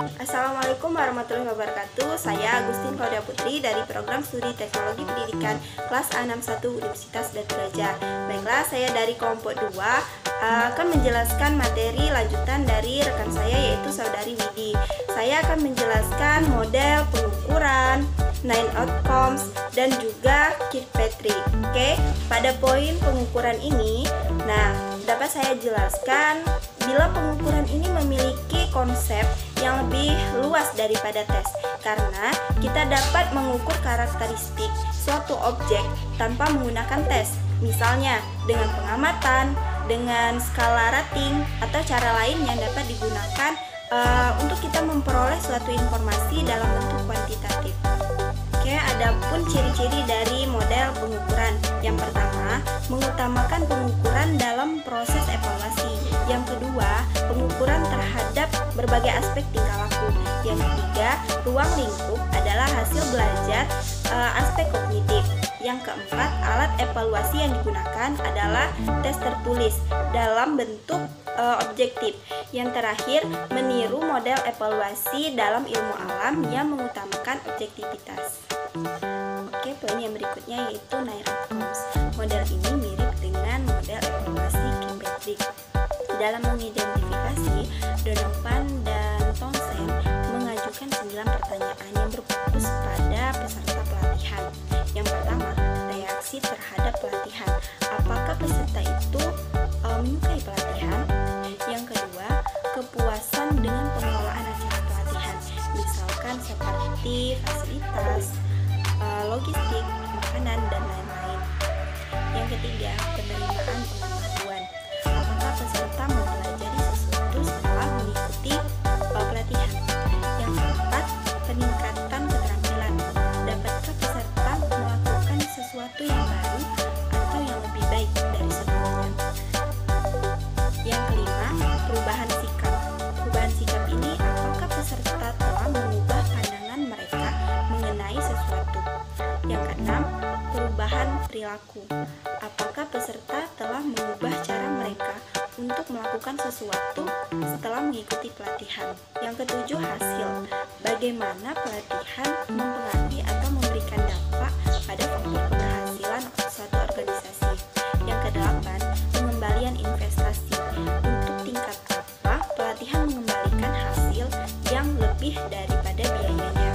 Assalamualaikum warahmatullahi wabarakatuh. Saya Agustin Claudia Putri dari Program Studi Teknologi Pendidikan kelas A61 Universitas Batu Gajah. Baiklah, saya dari kelompok 2 akan menjelaskan materi lanjutan dari rekan saya, yaitu saudari Widi. Saya akan menjelaskan model pengukuran, 9 outcomes, dan juga Kirkpatrick. Oke, pada poin pengukuran ini, dapat saya jelaskan bila pengukuran ini memiliki konsep yang lebih luas daripada tes, karena kita dapat mengukur karakteristik suatu objek tanpa menggunakan tes, misalnya dengan pengamatan, dengan skala rating, atau cara lain yang dapat digunakan untuk kita memperoleh suatu informasi dalam bentuk kuantitatif. Oke, adapun ciri-ciri dari model pengukuran. Yang pertama, mengutamakan pengukuran dalam proses evaluasi. Yang kedua, pengukuran terhadap berbagai aspek tingkah laku. Yang ketiga, ruang lingkup adalah hasil belajar aspek kognitif. Yang keempat, alat evaluasi yang digunakan adalah tes tertulis dalam bentuk objektif. Yang terakhir, meniru model evaluasi dalam ilmu alam yang mengutamakan objektivitas. Oke, poin yang berikutnya yaitu 9 outcomes. Model ini mirip dengan model evaluasi Kirkpatrick. Dalam mengidentifikasi, Donovan dan Townsend mengajukan 9 pertanyaan yang berfokus pada peserta pelatihan. Yang pertama, reaksi terhadap pelatihan. Apakah peserta itu menyukai pelatihan? Yang kedua, kepuasan dengan pengelolaan acara pelatihan, misalkan seperti fasilitas, logistik, makanan, dan lain-lain. Yang ketiga, penerimaan pengetahuan. Apakah peserta mempelajari sesuatu setelah mengikuti pelatihan? Yang keempat, peningkatan keterampilan. Dapatkah peserta melakukan sesuatu yang baru atau yang lebih baik dari sebelumnya? Yang kelima, perubahan sikap. Perubahan sikap ini, apakah peserta telah mengubah pandangan mereka mengenai sesuatu? Yang keenam, perubahan perilaku. Apakah peserta telah mengubah cara mereka untuk melakukan sesuatu setelah mengikuti pelatihan? Yang ketujuh, hasil. Bagaimana pelatihan mempengaruhi atau memberikan dampak pada faktor keberhasilan suatu organisasi? Yang kedelapan, pengembalian investasi. Untuk tingkat apa pelatihan mengembalikan hasil yang lebih daripada biayanya?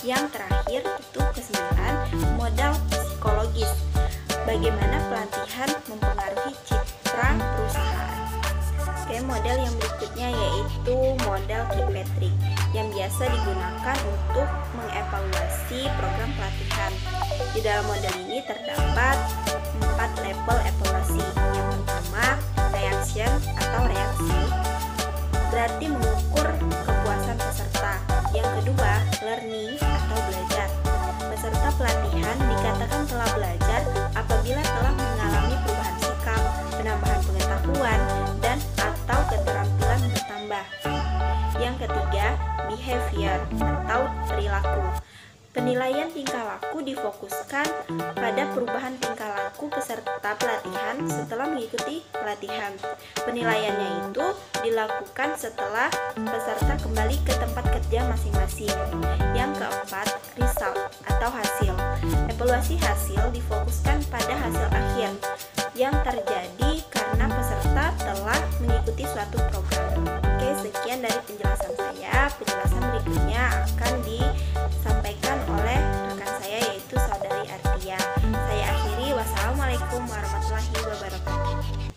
Yang terakhir itu kesembilan, modal psikologis. Bagaimana pelatihan mempengaruhi citra perusahaan? Oke, model yang berikutnya yaitu model Kirkpatrick yang biasa digunakan untuk mengevaluasi program pelatihan. Di dalam model ini terdapat 4 level evaluasi. Yang pertama, reaction atau reaksi, berarti mengukur kepuasan peserta. Yang kedua, learning atau belajar. Peserta pelatihan dikatakan telah belajar apabila telah mengalami perubahan sikap, penambahan pengetahuan, dan atau keterampilan bertambah. Yang ketiga, behavior atau perilaku. Penilaian tingkah laku difokuskan pada perubahan tingkah laku peserta pelatihan setelah mengikuti pelatihan. Penilaiannya itu dilakukan setelah peserta kembali ke tempat kerja masing-masing. Yang keempat, result atau hasil. Evaluasi hasil difokuskan pada hasil akhir yang terjadi karena peserta telah mengikuti suatu program. Oke, sekian dari penjelasan saya. Penjelasan berikutnya akan disampaikan oleh rekan saya, yaitu saudari Artia. Saya akhiri, wassalamualaikum warahmatullahi wabarakatuh.